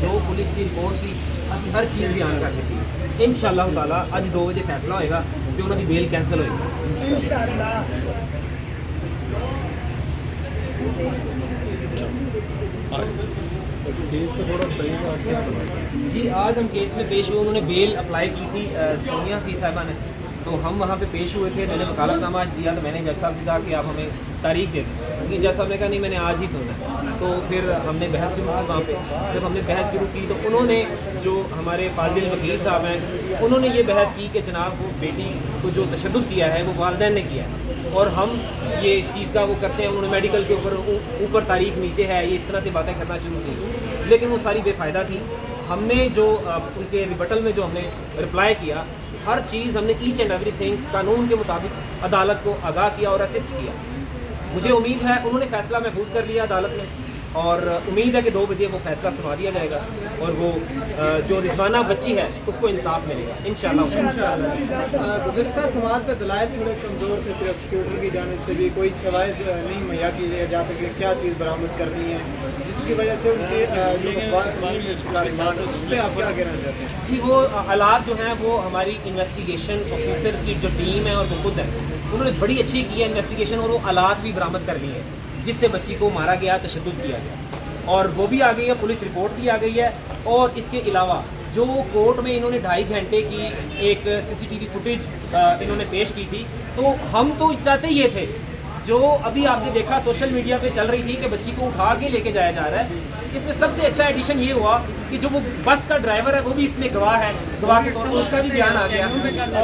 जो पुलिस की report C ਅਸੀਂ हर चीज़ बयान कर दी थी। इंशाअल्लाह ताला अज 2 बजे फैसला होएगा कि उन्होंने बेल कैंसिल होएगी इंशाअल्लाह। जी आज हम केस में पेश हुए, उन्होंने बेल अप्लाई की थी सोनिया फी साहिबा ने, तो हम वहाँ पे पेश हुए थे। मैंने वकालतनामा आज दिया, तो मैंने जज साहब से कहा कि आप हमें तारीख दे दें, क्योंकि जज साहब ने कहा नहीं मैंने आज ही सुनना है। तो फिर हमने बहस शुरू की वहाँ पे। जब हमने बहस शुरू की तो उन्होंने, जो हमारे फाजिल वकील साहब हैं, उन्होंने ये बहस की कि जनाब वो बेटी को जो तशद्दुद किया है वो वालिदैन ने किया है और हम ये इस चीज़ का वो करते हैं। उन्होंने मेडिकल के ऊपर तारीख नीचे है, ये इस तरह से बातें करना शुरू की, लेकिन वो सारी बेफ़ायदा थी। हमने जो उनके रिबटल में जो हमने रिप्लाई किया, हर चीज़ हमने ईच एंड एवरीथिंग कानून के मुताबिक अदालत को आगाह किया और असिस्ट किया। मुझे उम्मीद है उन्होंने फ़ैसला महफूज कर लिया अदालत में, और उम्मीद है कि 2 बजे वो फैसला सुना दिया जाएगा और वो जो रिजवाना बच्ची है उसको इंसाफ मिलेगा इंशाअल्लाह। गुज़िश्ता समाअत पे दलाइल थोड़े कमज़ोर थे, प्रोसिक्यूटर की जानिब से भी कोई शवाहिद नहीं मुहैया की जा सके, क्या चीज़ बरामद करनी है जिसकी वजह से उनके आप क्या कहना चाहते हैं? जी वो हालात जो हैं वो हमारी इन्वेस्टिगेशन ऑफिसर की जो टीम है और वो खुद है, उन्होंने बड़ी अच्छी की है इन्वेस्टिगेशन, और वो हालात भी बरामद कर लिए हैं जिससे बच्ची को मारा गया, तशद्दुद किया गया, और वो भी आ गई है, पुलिस रिपोर्ट भी आ गई है। और इसके अलावा जो कोर्ट में इन्होंने 2.5 घंटे की एक CCTV फुटेज इन्होंने पेश की थी, तो हम तो चाहते ये थे, जो अभी आपने देखा सोशल मीडिया पे चल रही थी कि बच्ची को उठा के लेके जाया जा रहा है, इसमें सबसे अच्छा एडिशन ये हुआ कि जो वो बस का ड्राइवर है वो भी इसमें गवाह है, गवाह के तौर पर उसका भी बयान आ गया।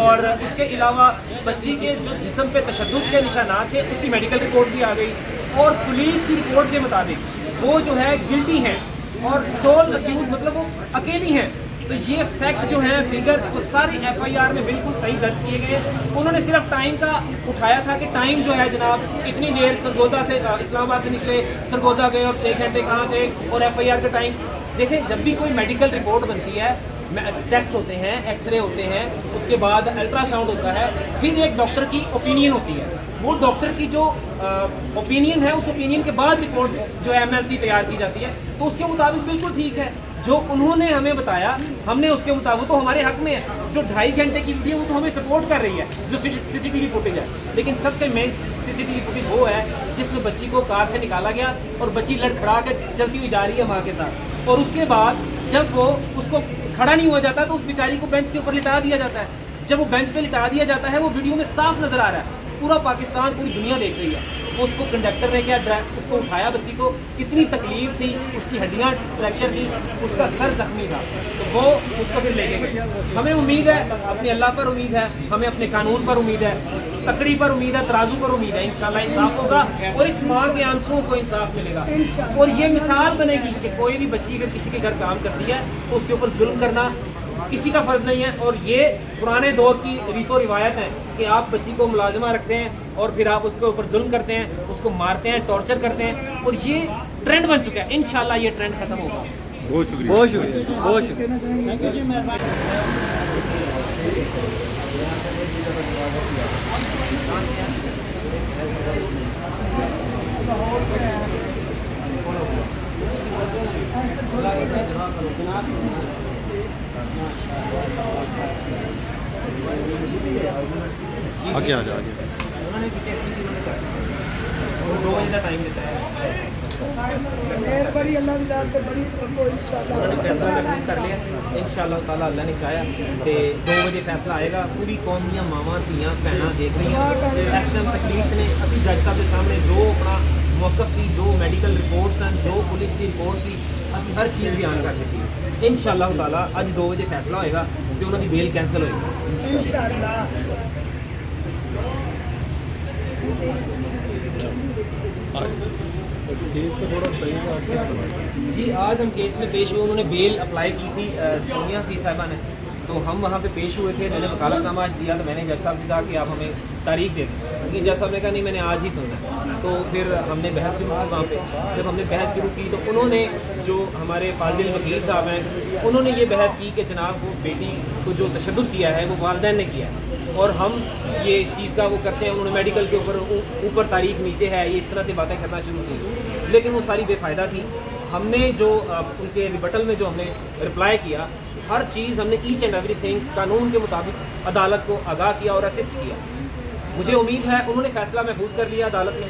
और इसके अलावा बच्ची के जो जिस्म पे तशद्दुद के निशानात थे उसकी मेडिकल रिपोर्ट भी आ गई, और पुलिस की रिपोर्ट के मुताबिक वो जो है गिल्टी हैं और सोल अक्यूज, मतलब वो अकेली हैं। तो ये फैक्ट जो है फिगर वो सारे FIR में बिल्कुल सही दर्ज किए गए। उन्होंने सिर्फ टाइम का उठाया था कि टाइम जो है जनाब इतनी देर सरगोदा से इस्लामाबाद से निकले, सरगोदा गए और 6 घंटे कहाँ थे, और FIR का टाइम देखें। जब भी कोई मेडिकल रिपोर्ट बनती है, टेस्ट होते हैं, एक्सरे होते हैं, उसके बाद अल्ट्रासाउंड होता है, फिर एक डॉक्टर की ओपिनियन होती है। वो डॉक्टर की जो ओपिनियन है, उस ओपिनियन के बाद रिपोर्ट जो MLC तैयार की जाती है, तो उसके मुताबिक बिल्कुल ठीक है। जो उन्होंने हमें बताया हमने उसके मुताबिक, तो हमारे हक में है। जो 2.5 घंटे की वीडियो वो तो हमें सपोर्ट कर रही है, जो CCTV फुटेज है, लेकिन सबसे मेन CCTV फुटेज वो है जिसमें बच्ची को कार से निकाला गया और बच्ची लड़खड़ा के चलती हुई जा रही है माँ के साथ, और उसके बाद जब वो उसको खड़ा नहीं हुआ जाता तो उस बेचारी को बेंच के ऊपर लिटा दिया जाता है। जब वो बेंच पे लिटा दिया जाता है वो वीडियो में साफ नजर आ रहा है, पूरा पाकिस्तान, पूरी दुनिया देख रही है। उसको कंडक्टर ने क्या उसको उठाया, बच्ची को इतनी तकलीफ थी, उसकी हड्डियां फ्रैक्चर थी, उसका सर जख्मी था, तो वो उसको फिर लेके गए। हमें उम्मीद है, अपने अल्लाह पर उम्मीद है, हमें अपने कानून पर उम्मीद है, तकड़ी पर उम्मीद है, तराजू पर उम्मीद है, इंशाल्लाह इंसाफ होगा और इस माँ के आंसुओं को इंसाफ मिलेगा। और ये मिसाल बनेगी कि कोई भी बच्ची अगर किसी के घर काम करती है तो उसके ऊपर जुल्म करना किसी का फर्ज नहीं है। और ये पुराने दौर की रीतो रिवायत है कि आप बच्ची को मुलाजमा रखते हैं और फिर आप उसके ऊपर जुल्म करते हैं, उसको मारते हैं, टॉर्चर करते हैं, और ये ट्रेंड बन चुका है। इंशाल्लाह ये ट्रेंड खत्म होगा। बहुत शुक्रिया, बहुत शुक्रिया, बहुत शुक्रिया। आगे आ जा आगे। उन्होंने 2 बजे का टाइम देता है, बड़ी अल्लाह की ज़ात ते बड़ी तवक्को इंशाअल्लाह उन्होंने फैसला महफूज कर लिया इंशाअल्लाह ताला। अल्लाह ने चाहा तो 2 बजे फैसला आएगा। पूरी कौम ਦੀਆਂ ਮਾਵਾਂ ਧੀਆਂ ਭੈਣਾਂ देख रही हैं इस टाइम तकलीफ ने। ਅਸੀਂ जज साहब के सामने जो अपना मौकफ सी, जो मेडिकल रिपोर्ट्स हैं, जो पुलिस की रिपोर्ट सी, ਅਸੀਂ हर चीज़ बयान कर दी। इंशाअल्लाह ताला अज 2 बजे फैसला होएगा कि उन्होंने बेल कैंसिल होएगी इंशाअल्लाह। जी आज हम केस में पेश हुए, उन्होंने बेल अप्लाई की थी सोनिया फी साहिबा ने, तो हम वहाँ पे पेश हुए थे। मैंने वकालतनामा आज दिया, तो मैंने जज साहब से कहा कि आप हमें तारीख दे दें, क्योंकि जज साहब ने कहा नहीं मैंने आज ही सुनना है। तो फिर हमने बहस शुरू की वहाँ पे। जब हमने बहस शुरू की तो उन्होंने, जो हमारे फाजिल वकील साहब हैं, उन्होंने ये बहस की कि जनाब वो बेटी को जो तशद्दुद किया है वो वालिदैन ने किया है, और हम ये इस चीज़ का वो करते हैं। उन्होंने मेडिकल के ऊपर तारीख नीचे है, ये इस तरह से बातें करना शुरू की, लेकिन वो सारी बेफ़ायदा थी। ہم نے جو ان کے ریبٹل میں جو ہم نے رپلائی کیا، ہر چیز ہم نے ایچ اینڈ ایوری تھنگ قانون کے مطابق عدالت کو آگاہ کیا اور اسسٹ کیا۔ مجھے امید ہے انہوں نے فیصلہ محفوظ کر لیا عدالت میں،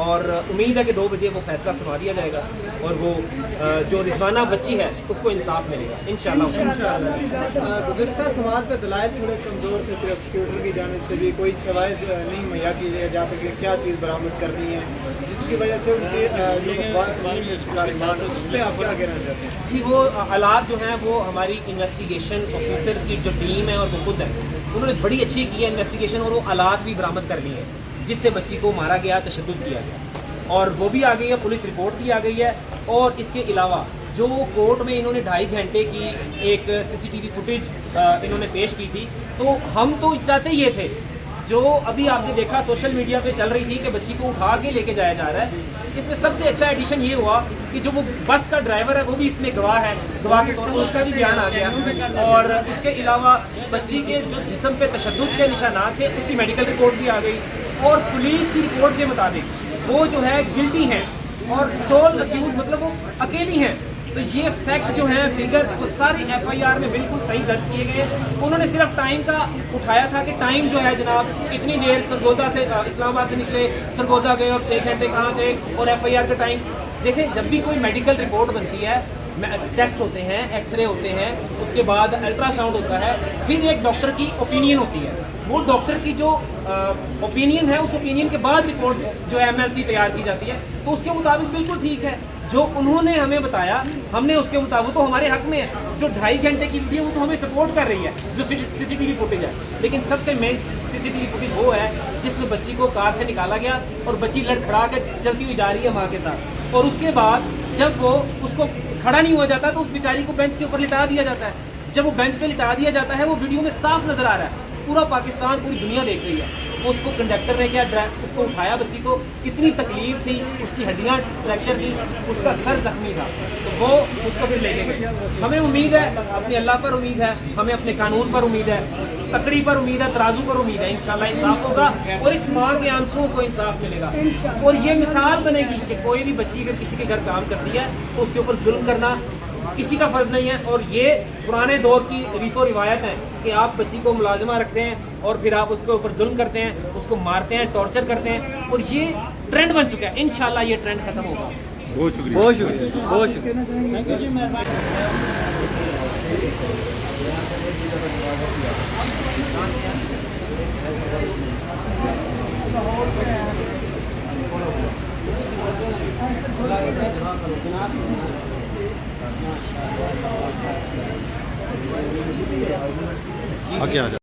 اور امید ہے کہ 2 بجے وہ فیصلہ سنا دیا جائے گا اور وہ جو رضوانہ بچی ہے اس کو انصاف ملے گا انشاءاللہ۔ گزشتہ سماعت پہ دلائل تھوڑے کمزور تھے پروسیکیوٹر کی جانب سے بھی، کوئی شواہد نہیں مہیا کی جا سکے کیا چیز برآمد کرنی ہے، جس کی وجہ سے ان کے جو اس پہ آپ کیا کہنا چاہتے ہیں؟ جی، وہ آلات جو ہیں وہ ہماری انویسٹیگیشن آفیسر کی جو ٹیم ہے اور وہ خود ہے، انہوں نے بڑی اچھی کی ہے انویسٹیگیشن، اور وہ آلات بھی برآمد کر لی ہیں جس سے بچی کو مارا گیا، تشدد کیا گیا، اور وہ بھی آ گئی ہے، پولیس رپورٹ بھی آ گئی ہے۔ اور اس کے علاوہ جو کورٹ میں انہوں نے 2.5 گھنٹے کی ایک CCTV فوٹیج انہوں نے پیش کی تھی، تو ہم تو چاہتے یہ تھے، جو ابھی آپ نے دیکھا سوشل میڈیا پہ چل رہی تھی کہ بچی کو اٹھا کے لے کے جایا جا رہا ہے، اس میں سب سے اچھا ایڈیشن یہ ہوا کہ جو وہ بس کا ڈرائیور ہے وہ بھی اس میں گواہ ہے، گواہ کے طور پر اس کا بھی بیان آ گیا، اور اس کے علاوہ بچی کے جو جسم پہ تشدد کے نشانات تھے اس کی میڈیکل رپورٹ بھی آ گئی، اور پولیس کی رپورٹ کے مطابق وہ جو ہے گلٹی ہیں اور سول اکیوز، مطلب وہ اکیلی ہیں۔ تو یہ فیکٹ جو ہیں فگر وہ سارے FIR میں بالکل صحیح درج کیے گئے۔ انہوں نے صرف ٹائم کا اٹھایا تھا کہ ٹائم جو ہے جناب اتنی دیر سرگودا سے اسلام آباد سے نکلے، سرگودا گئے اور 6 گھنٹے کہاں تھے، اور FIR کا ٹائم دیکھیں۔ جب بھی کوئی میڈیکل رپورٹ بنتی ہے، ٹیسٹ ہوتے ہیں، ایکس رے ہوتے ہیں، اس کے بعد الٹرا ساؤنڈ ہوتا ہے، پھر ایک ڈاکٹر کی اوپینین ہوتی ہے، وہ ڈاکٹر کی جو اوپینین ہے اس اوپینین کے بعد رپورٹ جو MLC تیار کی جاتی ہے، تو اس کے مطابق بالکل ٹھیک ہے۔ جو انہوں نے ہمیں بتایا ہم نے اس کے مطابق، تو ہمارے حق میں ہے۔ جو 2.5 گھنٹے کی ویڈیو وہ تو ہمیں سپورٹ کر رہی ہے، جو CCTV فوٹیج ہے، لیکن سب سے مین CCTV فوٹیج وہ ہے جس میں بچی کو کار سے نکالا گیا اور بچی لڑکھڑا کے چلتی ہوئی جا رہی ہے ماں کے ساتھ، اور اس کے بعد جب وہ اس کو کھڑا نہیں ہوا جاتا تو اس بیچاری کو بینچ کے اوپر لٹا دیا جاتا ہے۔ جب وہ بینچ پہ لٹا دیا جاتا ہے وہ ویڈیو میں صاف نظر آ رہا ہے، پورا پاکستان، پوری دنیا دیکھ رہی ہے۔ اس کو کنڈکٹر نے کیا اس کو اٹھایا، بچی کو اتنی تکلیف تھی، اس کی ہڈیاں فریکچر تھی، اس کا سر زخمی تھا، تو وہ اس کو پھر لے کے گئے۔ ہمیں امید ہے، اپنے اللہ پر امید ہے، ہمیں اپنے قانون پر امید ہے، تکڑی پر امید ہے، ترازو پر امید ہے، انشاءاللہ انصاف ہوگا اور اس ماں کے آنسوؤں کو انصاف ملے گا، اور یہ مثال بنے گی کہ کوئی بھی بچی اگر کسی کے گھر کام کرتی ہے تو اس کے اوپر ظلم کرنا کسی کا فرض نہیں ہے۔ اور یہ پرانے دور کی ریت و روایت ہے کہ آپ بچی کو ملازمہ رکھتے ہیں اور پھر آپ اس کے اوپر ظلم کرتے ہیں، اس کو مارتے ہیں، ٹارچر کرتے ہیں، اور یہ ٹرینڈ بن چکا ہے۔ انشاءاللہ یہ ٹرینڈ ختم ہوگا۔ بہت شکریہ، بہت شکریہ، بہت شکریہ۔ آگے آ جائے۔